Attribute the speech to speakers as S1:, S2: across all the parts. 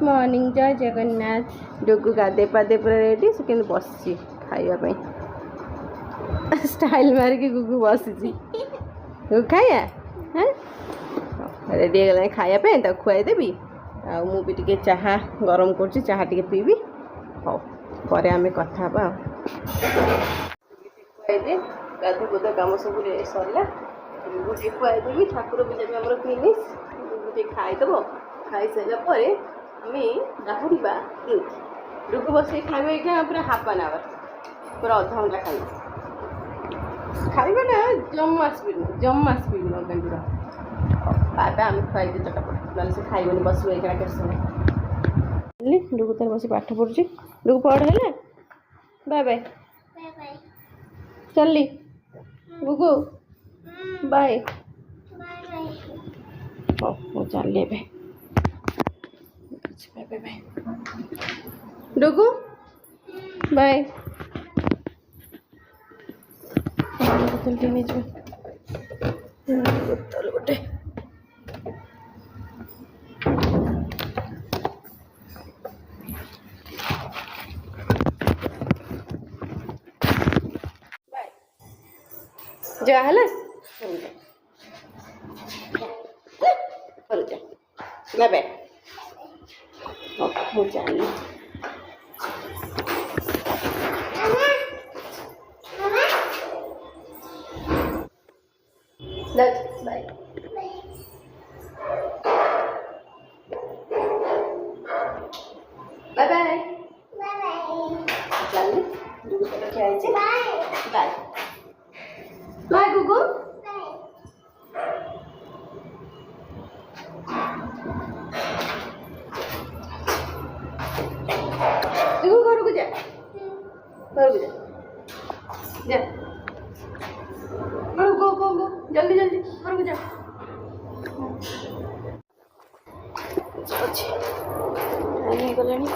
S1: Morning जय जगन्नाथ। डुगु गाधे पाधे पूरा ready से कि बस खावाई स्टाइल मारिकी गुगु बस खाया हाँ रेडी हो खायापे खुआईदेवी आगे चाहा गरम कर चाहा टे पीबी हाँ पर आम कथा खुआईदे गाधे बुध कम सब सरला गुटे खुआईदेवी ठाकुर पूजा भी आम फिनिश गुटे खाईदेव खाई सारापर आम बाहर डुगु बस खाଇବା ଏଇଟା पूरा हाफ एन आवर पूरा अध घंटा खाइबाटा जम्मा स्पीड गंडीर बाबा आम खुआईदे चटापट ना से खाइबनी बस एका के समय डुगु तार बस पाठ पढ़ुची डुगु पढ़ है बाय बाय चलली गुगु बाय हाँ मुझे चलि बाय बाय डुगु बाय बोतल टे नहीं बोतल गोटे जा है जा बाय मुझे जानी बाय बाय बाय चल डुगु तो खेल बाय बाय गुगु डुगु घर को जा जा गो जल्दी जल्दी घर को जा टाइम गलानी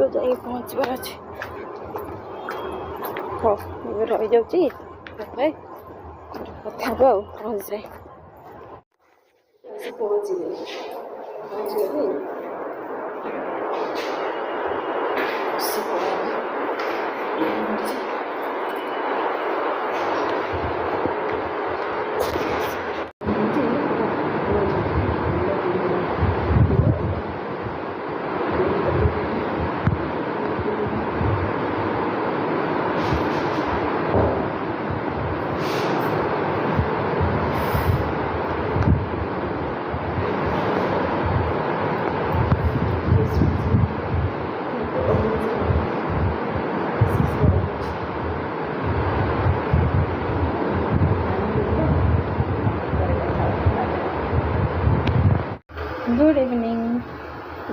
S1: जाए पहुँचबार अच्छे हाँ रही जाऊँगी कथा पहुँच रहे पहुँच गए गुड इवनिंग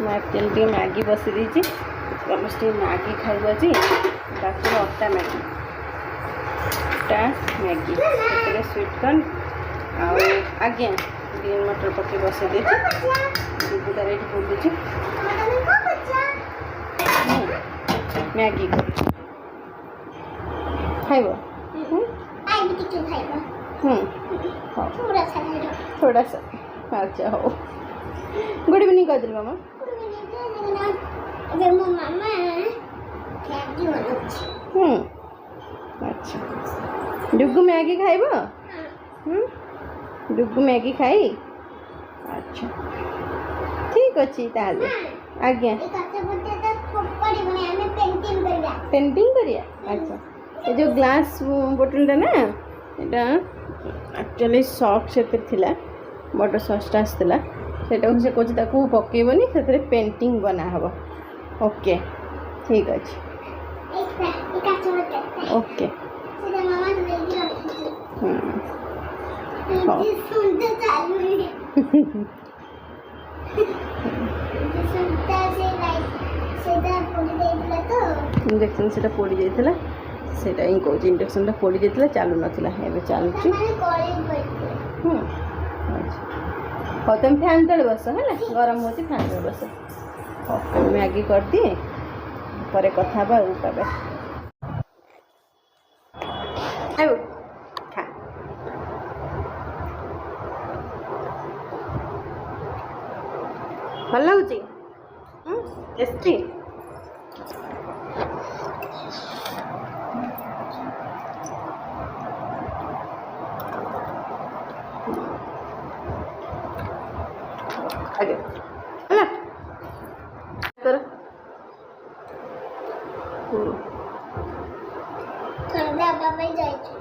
S1: मैं एक्चुअली मैगी बसी देती समस्ते मैगी खाइबा जी बाकी अटा मैगी स्वीट कॉर्न आज्ञा ग्रीन मटर पके बसई देती डुगु तार ये बोलुची मैगी खाइब थोड़ा सा अच्छा हो गुड इवनिंग कह मामा अच्छा डुगु मैगी खाइब डुगु मैगी खाई अच्छा ठीक अच्छी ताले आज्ञा पेंटिंग करिया अच्छा ये जो ग्लास बोतल ना यहाँ एक्चुअली सॉक्स से बड़ सॉसटा आसला से से कौन पकेबनी से पेंटिंग बना हम ओके ठीक अच्छे ओके इंजेक्शन से पड़ी जाता से कौन इंजेक्शन पड़ी जाता चलू ना चलुची ହଉ ତୁମେ ଫ୍ୟାନ୍ ତଳେ ବସ ହେଲା, ଗରମ ହେଉଛି ଫ୍ୟାନ୍ ତଳେ ବସ। ହଉ ମ୍ୟାଗି କରିଦିଏ, ପରେ କଥା ହେବା ଆଉ ତାପରେ। ଆଉ ଖା। ଭଲ ଲାଗୁଛି? ଟେଷ୍ଟି? ଆଜ୍ଞା ହେଲା କର।
S2: ଥଣ୍ଡା ହେବା ପାଇଁ ଯାଇଛି।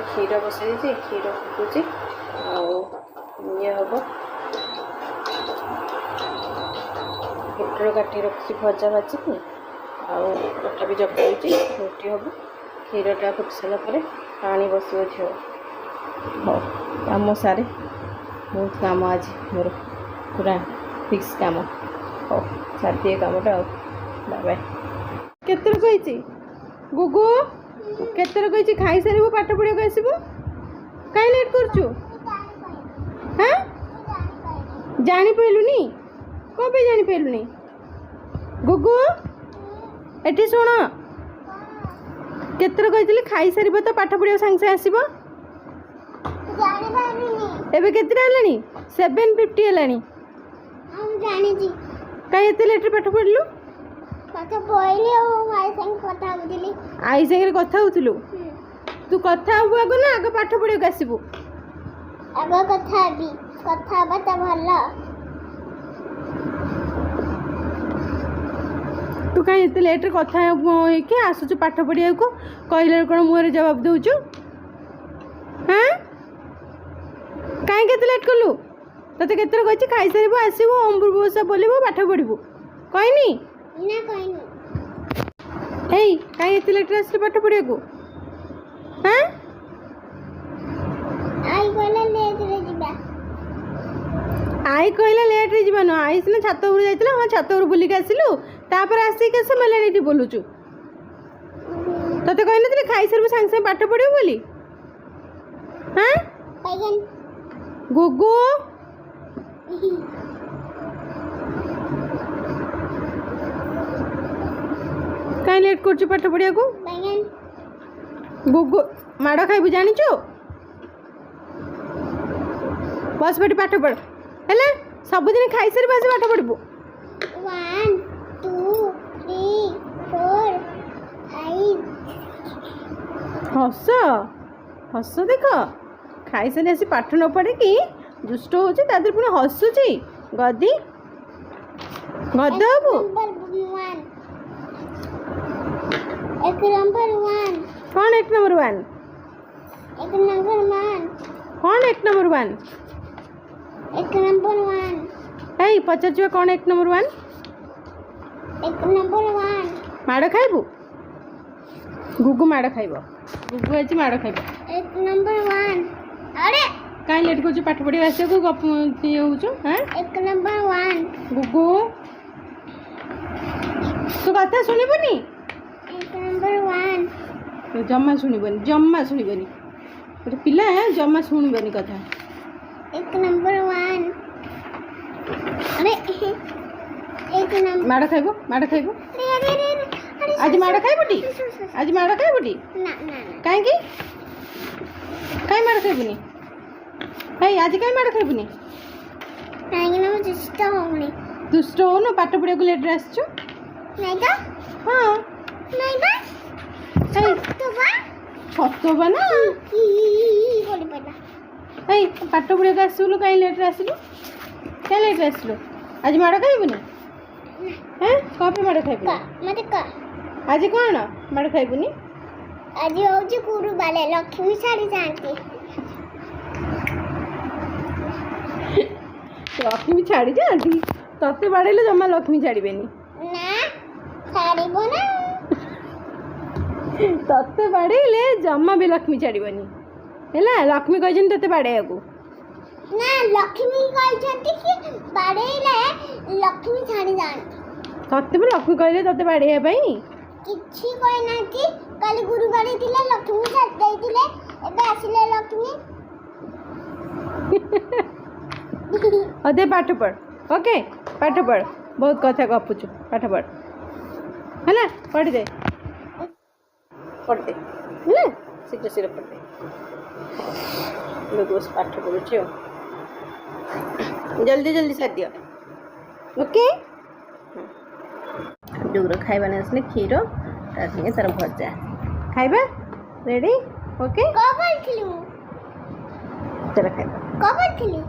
S1: କ୍ଷୀର ବସାଇଛି, କ୍ଷୀର ଫୁଟୁଛି ଆଉ ଇଏ ହେବ। ପୋଟଳ କାଟି ରଖିଛି ଭଜା ଭାଜିକି, ଆଉ ଅଟା ବି ଚକଟୁଛି, ରୁଟି ହେବ। କ୍ଷୀରଟା ଫୁଟି ସାରିଲା ପରେ ପାଣି ବସିବ ଝିଅ। ହଉ କାମ ସାରେ, ବହୁତ କାମ ଆଜି ମୋର, ପୁରା ଫିକ୍ସ କାମ। ହଉ ସାରିଦିଏ କାମଟା ଆଉ। Bye bye. କେତେଥର କହିଛି ଗୁଗୁ, କେତେଥର କହିଛି ଖାଇସାରିବୁ ପାଠ ପଢ଼ିବାକୁ ଆସିବୁ? କାହିଁ ଲେଟ୍ କରୁଛୁ? ହଁ ଜାଣିପାରିଲୁନି? କ'ଣ ପାଇଁ ଜାଣିପାରିଲୁନି? ଗୁଗୁ ଏଠି ଶୁଣ, କେତେଥର କହିଥିଲି ଖାଇସାରିବ ତ ପାଠ ପଢ଼ିବାକୁ ସାଙ୍ଗେ ସାଙ୍ଗେ ଆସିବ? ଏବେ କେତେଟା ହେଲାଣି? 7:50 ହେଲାଣି।
S2: ଜାଣିଛି।
S1: କାହିଁ ଏତେ ଲେଟ୍ରେ ପାଠ ପଢ଼ିଲୁ?
S2: ପାଠ ପଢ଼ିଲି ଆଉ ଆଇ ସାଙ୍ଗେ କଥା ହେଉଥିଲି।
S1: ଆଇ ସାଙ୍ଗରେ କଥା ହେଉଥିଲୁ? ତୁ କଥା ହେବୁ ଆଗ ନା ଆଗ ପାଠ ପଢ଼ିବାକୁ ଆସିବୁ?
S2: ଆଗ କଥା ହେବି, କଥା ହେବାଟା ଭଲ।
S1: ତୁ କାହିଁ ଏତେ ଲେଟ୍ରେ କଥା ହେଇକି ଆସୁଛୁ ପାଠ ପଢ଼ିବାକୁ? କହିଲା କ'ଣ ମୁହଁରେ ଜବାବ ଦେଉଛୁ? ହଁ କାହିଁକି ଏତେ ଲେଟ୍ କଲୁ? ତତେ କେତେଥର କହିଛି ଖାଇସାରିବୁ ଆସିବୁ, ଅମୃତବର୍ଷା ବୋଲିବୁ, ପାଠ ପଢ଼ିବୁ, କହିନି?
S2: ନା କହିନି।
S1: ହେଇ କାହିଁ ଏତେ ଲେଟ୍ରେ ଆସିଲୁ ପାଠ ପଢ଼ିବାକୁ? ହଁ
S2: ଆଇ କହିଲା ଲେଟ୍ରେ ଯିବା।
S1: ଆଇ କହିଲା ଲେଟ୍ରେ ଯିବାନୁ, ଆଇ ସିନା ଛାତ ଉପରୁ ଯାଇଥିଲା, ହଁ ଛାତ ଉପରୁ ବୁଲିକି ଆସିଲୁ, ତାପରେ ଆସିକି କେତେ ସମୟ ହେଲାଣି ଏଠି ବୁଲୁଛୁ? ତତେ କହିନଥିଲି ଖାଇସାରିବୁ ସାଙ୍ଗେ ସାଙ୍ଗେ ପାଠ ପଢ଼ିବୁ ବୋଲି? ହଁ ଗୁଗୁ କାହିଁ ଲେଟ୍ କରୁଛୁ ପାଠ ପଢ଼ିବାକୁ? ଗୁଗୁ ମାଡ଼ ଖାଇବୁ ଜାଣିଛୁ? ବସ ବେଟି ପାଠ ପଢ଼ ହେଲା, ସବୁଦିନ ଖାଇସାରିବୁ ଆସି ପାଠ ପଢ଼ିବୁ।
S2: 1 2 3 4 5।
S1: ହସ ହସ ଦେଖ, ଖାଇସାରି ଆସି ପାଠ ନ ପଢ଼ିକି ଦୁଷ୍ଟ ହେଉଛି, ତା ଦେହରେ ପୁଣି ହସୁଛି। ଗଦି ଗଦ ହବୁ।
S2: 1 ନମ୍ବର 1।
S1: କ'ଣ 1 ନମ୍ବର 1?
S2: 1 ନମ୍ବର 1।
S1: କ'ଣ 1 ନମ୍ବର 1?
S2: 1 ନମ୍ବର 1।
S1: ଏଇ ପଚାରୁଛୁ କ'ଣ 1 ନମ୍ବର 1?
S2: 1 ନମ୍ବର 1।
S1: ମାଡ଼ ଖାଇବୁ? ଗୁଗୁ ମାଡ଼ ଖାଇବ, ଗୁଗୁ ଆଜି ମାଡ଼ ଖାଇବ।
S2: 1 ନମ୍ବର 1। ଆରେ
S1: କାହିଁ ଲେଟ୍ କରୁଛୁ ପାଠ ପଢ଼ିବାକୁ ଆସିବାକୁ? ଗପ ଇଏ ହେଉଛୁ? ହଁ
S2: 1 ନମ୍ବର 1।
S1: ଗୁଗୁ ତୁ କଥା ଶୁଣିବୁନି?
S2: 1 ନମ୍ବର 1।
S1: ତୁ ଜମା ଶୁଣିବନି, ଜମା ଶୁଣିବନି, ଗୋଟେ ପିଲା ଜମା ଶୁଣିବନି କଥା।
S2: 1 ନମ୍ବର 1। ଆରେ 1 ନମ୍ବର।
S1: ମାଡ଼ ଖାଇବ, ମାଡ଼ ଖାଇବ,
S2: ଆରେ
S1: ଆଜି ମାଡ଼ ଖାଇବୁଟି? ଆଜି ମାଡ଼ ଖାଇବୁଟି?
S2: ନା ନା ନା।
S1: କାହିଁକି? କାହିଁ ମାଡ଼ ଖାଇବୁନି? ଭାଇ ଆଜି କାହିଁ ମାଡ଼ ଖାଇବୁନି?
S2: କାହିଁକି ନା ମୁଁ ଦୁଷ୍ଟ ହଉନି।
S1: ଦୁଷ୍ଟ ହଉନୁ, ପାଠ ପଢ଼ିବାକୁ ଲେଟ୍ରେ ଆସିଛୁ?
S2: ନାଇଁ ତ?
S1: ହଁ
S2: ନାଇଁ ବା। ତ ବା
S1: ଛତ ବା ନା।
S2: ପଡ଼ି ପଡ଼ିଲା।
S1: ଏଇ ପାଠ ପଢ଼ିବାକୁ ଆସିବୁ, କାହିଁ ଲେଟ୍ରେ ଆସିଲୁ? କାହିଁ ଲେଟ୍ରେ ଆସିଲୁ? ଆଜି ମାଡ଼ ଖାଇବୁନି? ହଁ କ'ଣ ପାଇଁ ମାଡ଼ ଖାଇବୁନି?
S2: ମତେ
S1: ଆଜି କ'ଣ ମାଡ଼ ଖାଇବୁନି?
S2: ଆଜି ହେଉଛି ଗୁରୁବାର, ଲକ୍ଷ୍ମୀ ଛାଡ଼ିଯାଆନ୍ତି।
S1: ଲକ୍ଷ୍ମୀ ଛାଡ଼ି ଯାଆନ୍ତି? ତତେ ବାଡ଼େଇଲେ ଜମା ଲକ୍ଷ୍ମୀ ଛାଡ଼ିବେନି।
S2: ନା ଛାଡ଼ିବ ନା।
S1: ତତେ ବାଡ଼େଇଲେ ଜମା ବି ଲକ୍ଷ୍ମୀ ଛାଡ଼ିବନି ହେଲା। ଲକ୍ଷ୍ମୀ କହିଛନ୍ତି ତତେ ବାଡ଼େଇବାକୁ?
S2: ନା ଲକ୍ଷ୍ମୀ କହିଛନ୍ତି କି ବାଡ଼େଇଲେ ଲକ୍ଷ୍ମୀ ଛାଡ଼ିଯାଆନ୍ତି।
S1: ତତେ ବି ଲକ୍ଷ୍ମୀ କହିଲେ ତତେ ବାଡ଼େଇବା ପାଇଁ?
S2: କିଛି କହିନାହାନ୍ତି, କାଲି ଗୁରୁବାର ଥିଲା ଲକ୍ଷ୍ମୀ ଛାଡ଼ି ଦେଇଥିଲେ, ଏବେ
S1: ଦେ ପାଠ ପଢ଼ ଓକେ ପାଠ ପଢ଼ ବହୁତ କଥା ଗପୁଛୁ ପାଠ ପଢ଼ ହେଲା ପଢ଼ିଦେ ପଢ଼ିଦେ ହେଲା ଶୀଘ୍ର ଶୀଘ୍ର ପଢ଼ିଦେ ବସ ପାଠ ପଢ଼ୁଛି ଆଉ ଜଲ୍ଦି ଜଲ୍ଦି ସାରିଦିଅ ଓକେ ଡୁଗୁର ଖାଇବା ନେଇ ଆସିଲେ କ୍ଷୀର ତା ସାଙ୍ଗେ ତାର ଭଜା ଖାଇବା ରେଡ଼ି ଓକେ
S2: କଣ ବୋଲଥିଲୁ
S1: ଚାଲ ଖାଇବା
S2: କଣ ବୋଲଥିଲୁ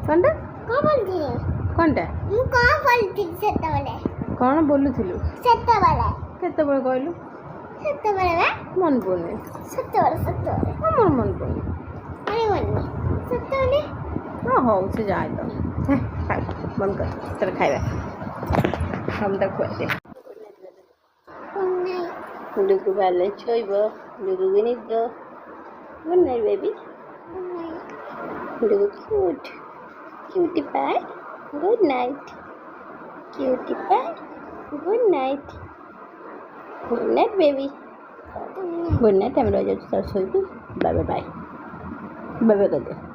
S1: କ'ଣଟା
S2: କଣ ବୋଲଥିଲୁ
S1: କ'ଣଟା
S2: ମୁଁ କଣ ବୋଲଥିଲି ସେତେବେଳେ
S1: କ'ଣ ବୋଲୁଥିଲୁ
S2: ସେତେବେଳେ
S1: କେତେବେଳେ କହିଲୁ
S2: ସେତେବେଳେ ବା
S1: ମନେ ପଡ଼ୁନି
S2: ସେତେବେଳେ
S1: ମୋର ମନେ ପଡ଼ୁନି
S2: ଆରେ ମନେ ସେତେବେଳେ
S1: ହଁ ହଉ ସେ ଯାଏ ତ ଖାଇବା ବନ୍ଦ କର ଚାଲ ଖାଇବା हम तक खुआते डुगु वाले छोइबो डुगु भी नहीं दो गुड नाइट बेबी डुगु cutie pie good night cutie pie good night baby good night हम रह जाऊ छोइबू bye bye bye bye bye कर दे